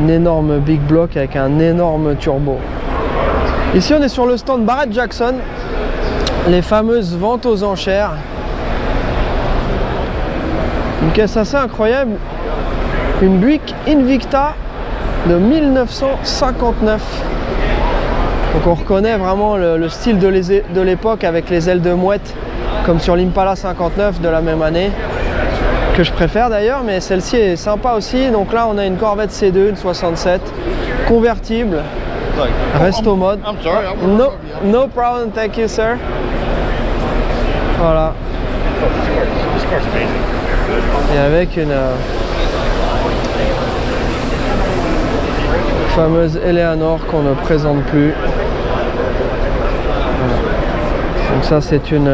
énorme big block avec un énorme turbo. Ici on est sur le stand Barrett Jackson, les fameuses ventes aux enchères. Une caisse assez incroyable, une Buick Invicta de 1959. Donc on reconnaît vraiment le style de l'époque avec les ailes de mouette comme sur l'Impala 59 de la même année, que je préfère d'ailleurs, mais celle-ci est sympa aussi. Donc là on a une Corvette C2, une 67, convertible, resto mode. No problem, thank you sir. Voilà. Et avec une fameuse Eleanor qu'on ne présente plus. Voilà. Donc ça c'est une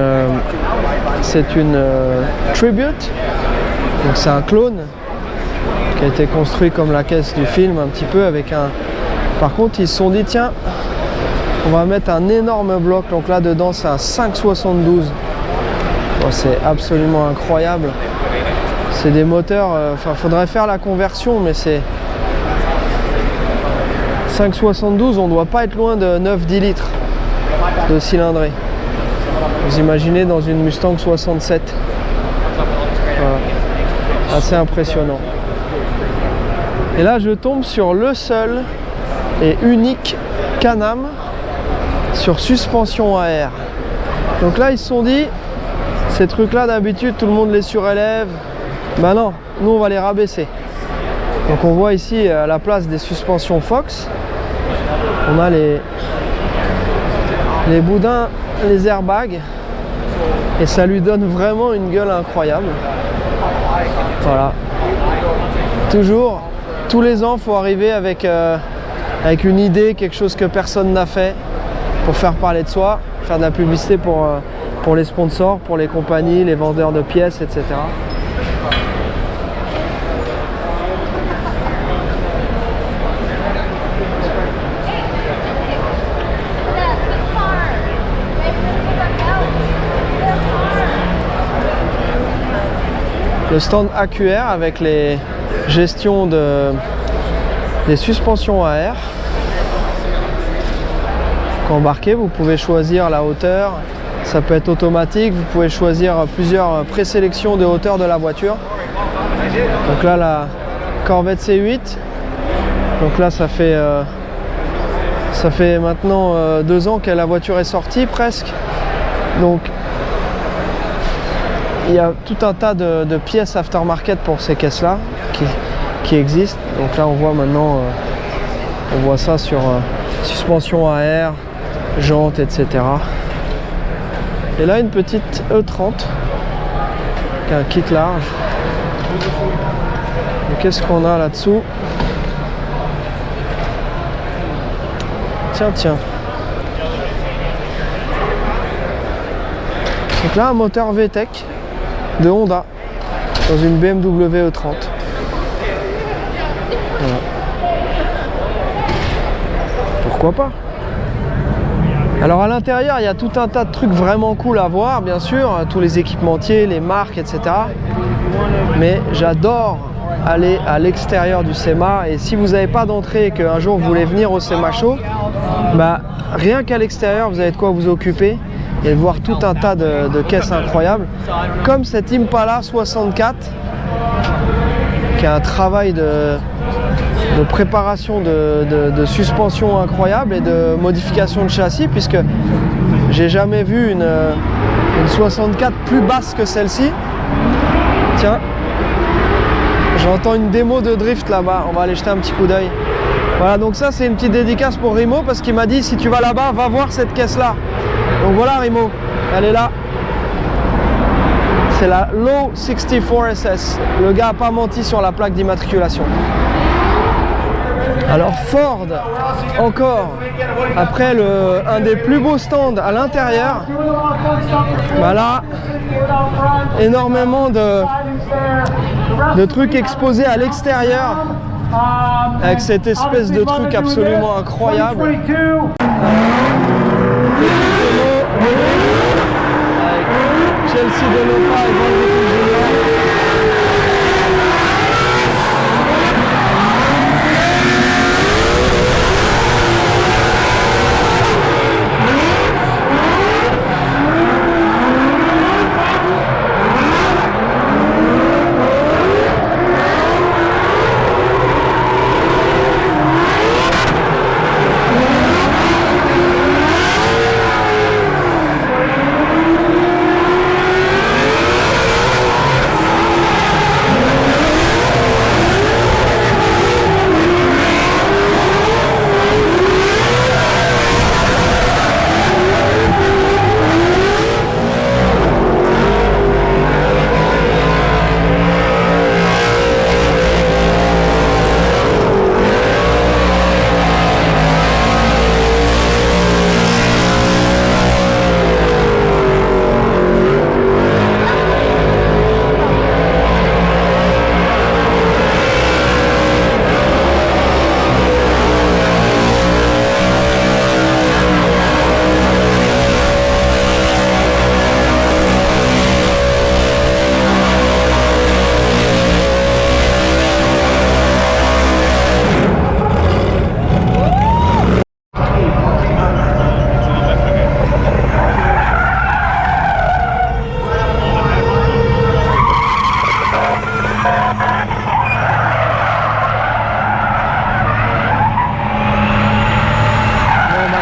Tribute. Donc c'est un clone qui a été construit comme la caisse du film un petit peu avec un... Par contre ils se sont dit tiens, on va mettre un énorme bloc. Donc là dedans c'est un 572. Bon, c'est absolument incroyable. C'est des moteurs, enfin faudrait faire la conversion, mais c'est 572, on doit pas être loin de 9-10 litres de cylindrée. Vous imaginez dans une Mustang 67. Voilà. Assez impressionnant. Et là je tombe sur le seul et unique Can-Am sur suspension à air. Donc là ils se sont dit, ces trucs là d'habitude tout le monde les surélève. Ben non, nous on va les rabaisser. Donc on voit ici à la place des suspensions Fox, on a les boudins, les airbags, et ça lui donne vraiment une gueule incroyable. Voilà. Toujours, tous les ans, il faut arriver avec une idée, quelque chose que personne n'a fait pour faire parler de soi, faire de la publicité pour les sponsors, pour les compagnies, les vendeurs de pièces, etc. Le stand AQR avec les gestions des suspensions à air. Quand embarqué, vous pouvez choisir la hauteur, ça peut être automatique, vous pouvez choisir plusieurs présélections de hauteur de la voiture. Donc là la Corvette C8, donc là ça fait maintenant 2 ans que la voiture est sortie presque. Donc il y a tout un tas de pièces aftermarket pour ces caisses là qui existent. Donc là on voit maintenant, on voit ça sur suspension à air, jantes, etc. Et là une petite E30 avec un kit large. Qu'est-ce qu'on a là-dessous? Tiens. Donc là un moteur VTEC de Honda dans une BMW E30. Voilà. Pourquoi pas? Alors à l'intérieur il y a tout un tas de trucs vraiment cool à voir, bien sûr, tous les équipementiers, les marques, etc. Mais j'adore aller à l'extérieur du SEMA, et si vous n'avez pas d'entrée et qu'un jour vous voulez venir au SEMA Show, bah, rien qu'à l'extérieur vous avez de quoi vous occuper. et de voir tout un tas de caisses incroyables, comme cette Impala 64, qui a un travail de préparation de suspension incroyable et de modification de châssis, puisque j'ai jamais vu une 64 plus basse que celle-ci. Tiens, j'entends une démo de drift là-bas, on va aller jeter un petit coup d'œil. Voilà, donc ça c'est une petite dédicace pour Rimo, parce qu'il m'a dit si tu vas là-bas, va voir cette caisse-là. Donc voilà Rimo, elle est là. C'est la Low 64 SS. Le gars n'a pas menti sur la plaque d'immatriculation. Alors Ford, encore, après un des plus beaux stands à l'intérieur, bah là, énormément de trucs exposés à l'extérieur, avec cette espèce de truc absolument incroyable. Avec Chelsea Denofa et Van Gogh Junior.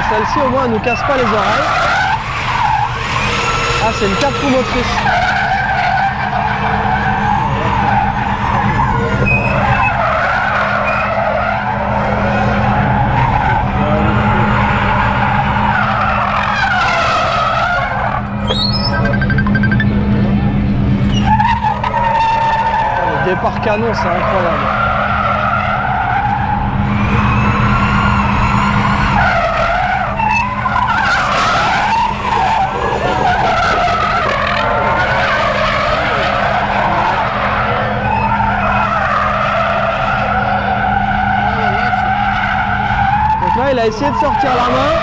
Celle-ci au moins elle nous casse pas les oreilles. Ah, c'est une 4 roues motrices. Le départ canon, c'est incroyable. Il a essayé de sortir la main,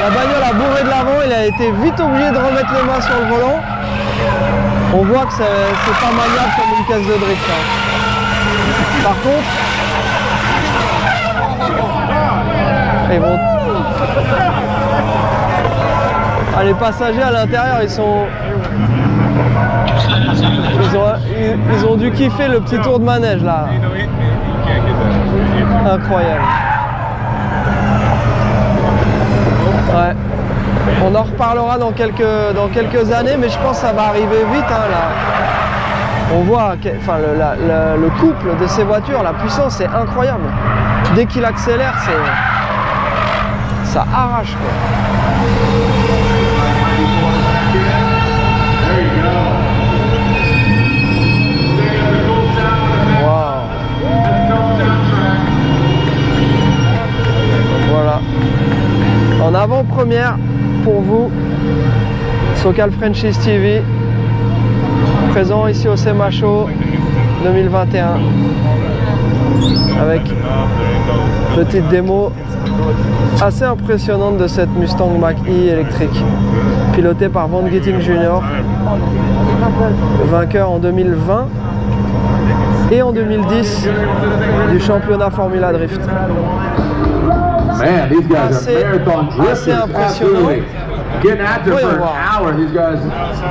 la bagnole a bourré de l'avant, il a été vite obligé de remettre les mains sur le volant. On voit que c'est pas maniable comme une caisse de drift. Hein. Par contre, ils vont... Ah, les passagers à l'intérieur, ils ont dû kiffer le petit tour de manège là. Incroyable. Ouais. On en reparlera dans quelques années, mais je pense que ça va arriver vite. Hein, là. On voit le couple de ces voitures, la puissance est incroyable. Dès qu'il accélère, ça arrache. Quoi. Voilà. En avant-première pour vous, Socal Franchise TV, présent ici au SEMA Show 2021, avec petite démo assez impressionnante de cette Mustang Mach-E électrique, pilotée par Van Gitting Jr., vainqueur en 2020 et en 2010 du championnat Formula Drift. Man, these guys are marathon drifters, assez impressionnant. getting after for an hour. These guys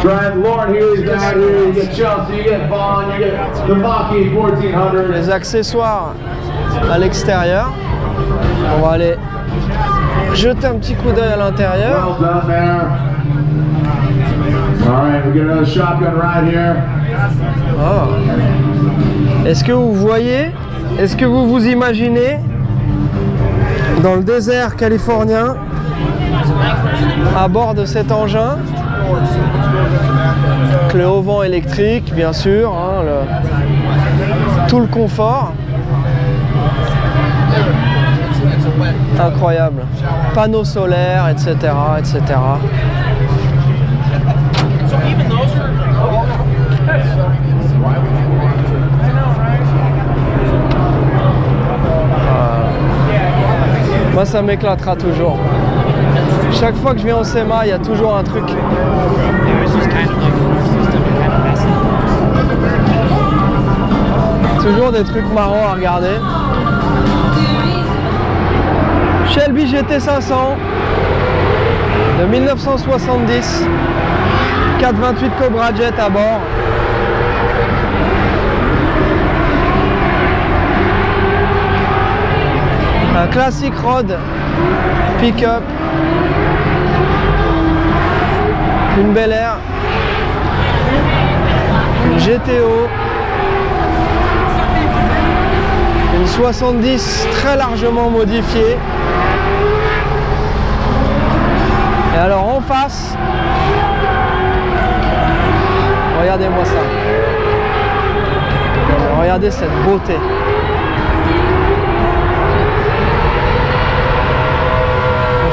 trying. Lauren Healy's out here. You get Chelsea, you get Vaughn, you get the Mach-E 1400. Les accessoires à l'extérieur. On va aller jeter un petit coup d'œil à l'intérieur. Well done there. All right, we get another shotgun right here. Oh. Est-ce que vous voyez, est-ce que vous vous imaginez dans le désert californien à bord de cet engin, avec le haut vent électrique bien sûr, hein, tout le confort, incroyable, panneaux solaires, etc., etc. Moi ça m'éclatera toujours. Chaque fois que je viens au SEMA, il y a toujours un truc. Toujours des trucs marrants à regarder. Shelby GT500 de 1970. 428 Cobra Jet à bord. Un classique road pick-up, une Bel Air, une GTO, une 70 très largement modifiée. Et alors en face, regardez-moi ça. Regardez cette beauté.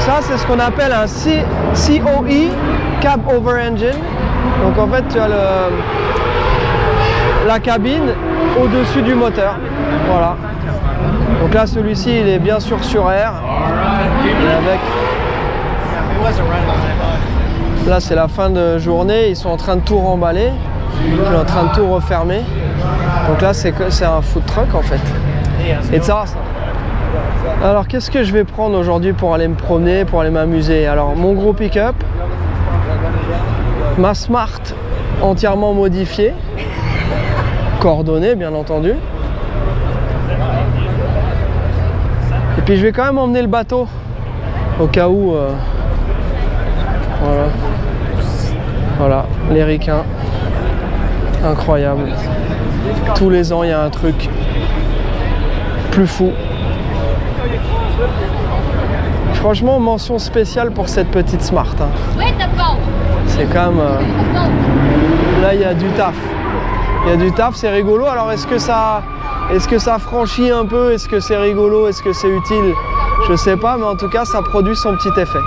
Ça, c'est ce qu'on appelle un COE, Cab Over Engine. Donc en fait, tu as la cabine au-dessus du moteur. Voilà. Donc là, celui-ci, il est bien sûr sur air. Avec... Là, c'est la fin de journée. Ils sont en train de tout remballer. Ils sont en train de tout refermer. Donc là, c'est un food truck en fait. Et ça. Alors qu'est-ce que je vais prendre aujourd'hui pour aller me promener, pour aller m'amuser? Alors mon gros pick-up, ma Smart entièrement modifiée, coordonnée bien entendu. Et puis je vais quand même emmener le bateau au cas où. Voilà. Voilà, les ricains. Incroyable. Tous les ans il y a un truc plus fou. Franchement, mention spéciale pour cette petite Smart. Hein. C'est quand même... là, il y a du taf. Il y a du taf, c'est rigolo. Alors, est-ce que ça franchit un peu? Est-ce que c'est rigolo? Est-ce que c'est utile? Je sais pas, mais en tout cas, ça produit son petit effet.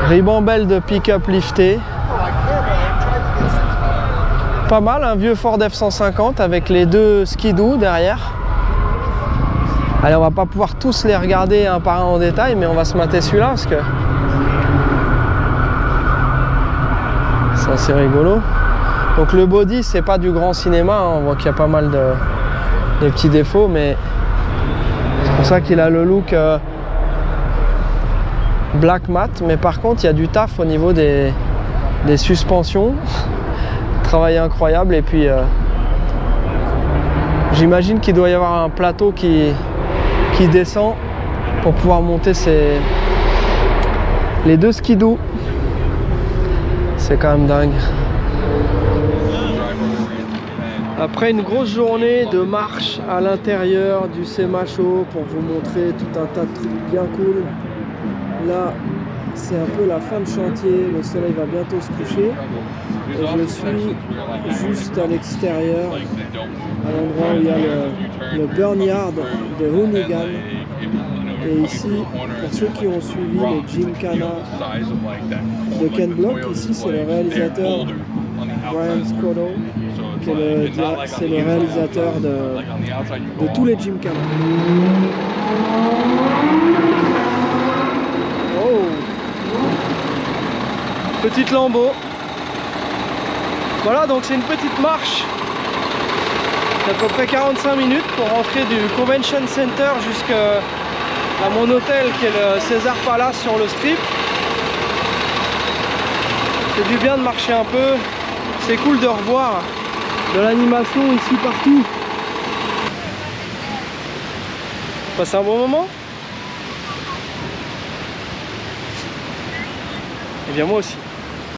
Ribambelle de pick-up lifté. Pas mal, un vieux Ford F-150 avec les deux skidoo derrière. Allez, on va pas pouvoir tous les regarder un par un en détail, mais on va se mater celui-là parce que c'est assez rigolo. Donc le body, c'est pas du grand cinéma, hein. On voit qu'il y a pas mal de petits défauts, mais c'est pour ça qu'il a le look black matte. Mais par contre, il y a du taf au niveau des suspensions. Travail incroyable. Et puis j'imagine qu'il doit y avoir un plateau qui descend pour pouvoir monter les deux skidoo. C'est quand même dingue. Après une grosse journée de marche à l'intérieur du SEMA Show pour vous montrer tout un tas de trucs bien cool. Là, c'est un peu la fin de chantier, le soleil va bientôt se coucher. Et je suis juste à l'extérieur, à l'endroit où il y a le Burnyard de Hoonigan. Et ici, pour ceux qui ont suivi les Gymkhana de Ken Block, ici c'est le réalisateur Brian Scotto, c'est le réalisateur de tous les Gymkhana. Oh, petite lambeau. Voilà, donc c'est une petite marche d'à peu près 45 minutes pour rentrer du Convention Center à mon hôtel qui est le César Palace sur le Strip. C'est du bien de marcher un peu. C'est cool de revoir de l'animation ici partout. Passez un bon moment? Eh bien moi aussi.